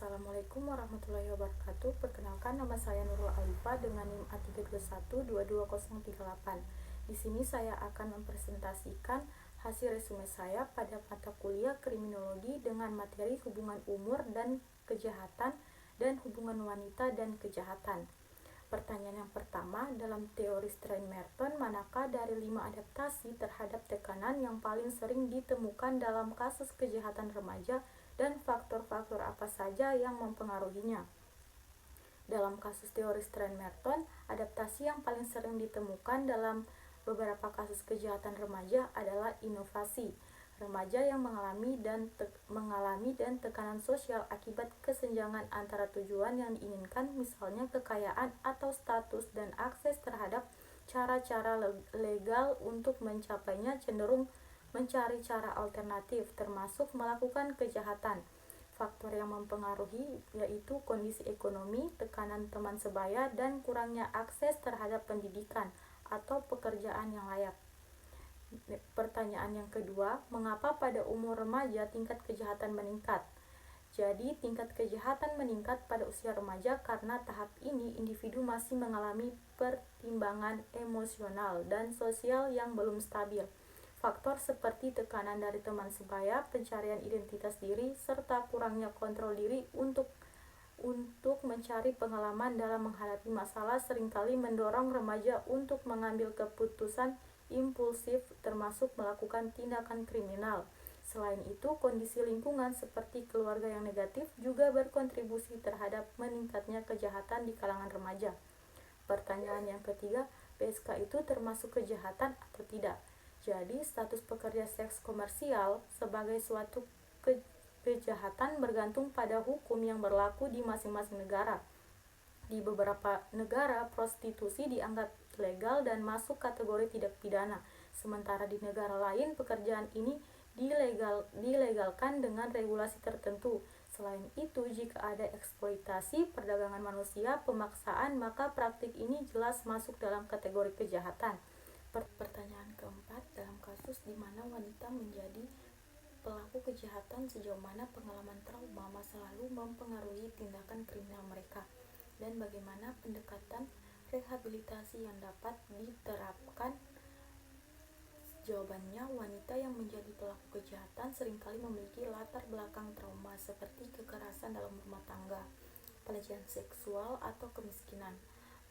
Assalamualaikum warahmatullahi wabarakatuh. Perkenalkan, nama saya Nurul Alifa dengan NIM A321-22038. Di sini saya akan mempresentasikan hasil resume saya pada mata kuliah Kriminologi dengan materi hubungan umur dan kejahatan dan hubungan wanita dan kejahatan. Pertanyaan yang pertama, dalam teori Stern-Merton, manakah dari 5 adaptasi terhadap tekanan yang paling sering ditemukan dalam kasus kejahatan remaja dan faktor-faktor apa saja yang mempengaruhinya? Dalam kasus teori Stern-Merton, adaptasi yang paling sering ditemukan dalam beberapa kasus kejahatan remaja adalah inovasi. Remaja yang mengalami dan tekanan sosial akibat kesenjangan antara tujuan yang diinginkan, misalnya kekayaan atau status, dan akses terhadap cara-cara legal untuk mencapainya, cenderung mencari cara alternatif, termasuk melakukan kejahatan. Faktor yang mempengaruhi yaitu kondisi ekonomi, tekanan teman sebaya, dan kurangnya akses terhadap pendidikan atau pekerjaan yang layak. Pertanyaan yang kedua, mengapa pada umur remaja tingkat kejahatan meningkat? Jadi, tingkat kejahatan meningkat pada usia remaja karena tahap ini individu masih mengalami pertimbangan emosional dan sosial yang belum stabil. Faktor seperti tekanan dari teman sebaya, pencarian identitas diri, serta kurangnya kontrol diri untuk mencari pengalaman dalam menghadapi masalah seringkali mendorong remaja untuk mengambil keputusan impulsif, termasuk melakukan tindakan kriminal. Selain itu, kondisi lingkungan seperti keluarga yang negatif juga berkontribusi terhadap meningkatnya kejahatan di kalangan remaja. Pertanyaan yang ketiga, PSK itu termasuk kejahatan atau tidak? Jadi, status pekerja seks komersial sebagai suatu kejahatan bergantung pada hukum yang berlaku di masing-masing negara. Di beberapa negara, prostitusi dianggap legal dan masuk kategori tidak pidana, sementara di negara lain pekerjaan ini dilegalkan dengan regulasi tertentu. Selain itu, jika ada eksploitasi, perdagangan manusia, pemaksaan, maka praktik ini jelas masuk dalam kategori kejahatan. Pertanyaan keempat, dalam kasus di mana wanita menjadi pelaku kejahatan, sejauh mana pengalaman trauma masa lalu mempengaruhi tindakan kriminal mereka, dan bagaimana pendekatan rehabilitasi yang dapat diterapkan? Jawabannya, wanita yang menjadi pelaku kejahatan seringkali memiliki latar belakang trauma seperti kekerasan dalam rumah tangga, pelecehan seksual, atau kemiskinan.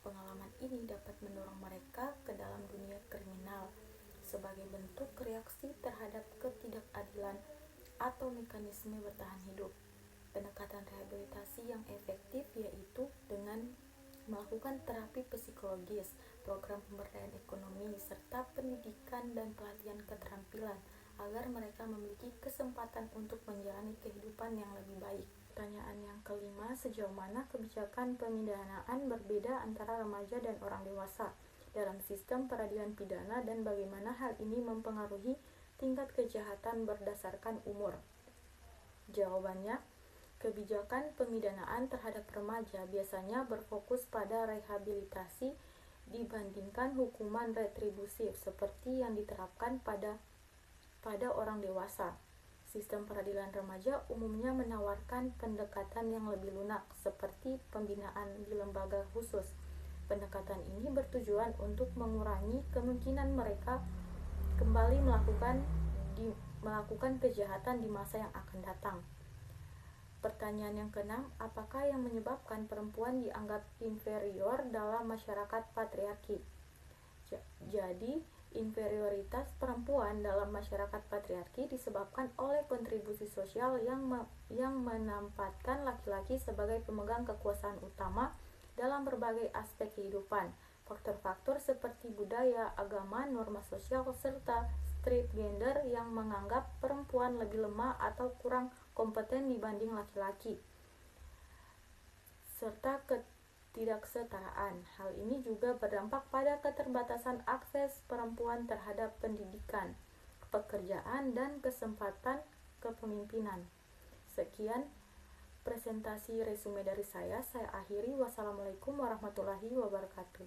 Pengalaman ini dapat mendorong mereka ke dalam dunia kriminal sebagai bentuk reaksi terhadap ketidakadilan atau mekanisme bertahan hidup. Pendekatan rehabilitasi yang efektif yaitu dengan melakukan terapi psikologis, program pemberdayaan ekonomi, serta pendidikan dan pelatihan keterampilan agar mereka memiliki kesempatan untuk menjalani kehidupan yang lebih baik. Pertanyaan yang kelima, sejauh mana kebijakan pemindahan berbeda antara remaja dan orang dewasa dalam sistem peradilan pidana, dan bagaimana hal ini mempengaruhi tingkat kejahatan berdasarkan umur? Jawabannya, kebijakan pemidanaan terhadap remaja biasanya berfokus pada rehabilitasi dibandingkan hukuman retribusif seperti yang diterapkan pada orang dewasa. Sistem peradilan remaja umumnya menawarkan pendekatan yang lebih lunak, seperti pembinaan di lembaga khusus. Pendekatan ini bertujuan untuk mengurangi kemungkinan mereka kembali melakukan kejahatan di masa yang akan datang. Pertanyaan yang keenam, apakah yang menyebabkan perempuan dianggap inferior dalam masyarakat patriarki? Jadi, inferioritas perempuan dalam masyarakat patriarki disebabkan oleh kontribusi sosial yang menempatkan laki-laki sebagai pemegang kekuasaan utama dalam berbagai aspek kehidupan. Faktor-faktor seperti budaya, agama, norma sosial, serta street gender yang menganggap perempuan lebih lemah atau kurang kompeten dibanding laki-laki, serta ketidaksetaraan. Hal ini juga berdampak pada keterbatasan akses perempuan terhadap pendidikan, pekerjaan, dan kesempatan kepemimpinan. Sekian presentasi resume dari saya akhiri. Wassalamualaikum warahmatullahi wabarakatuh.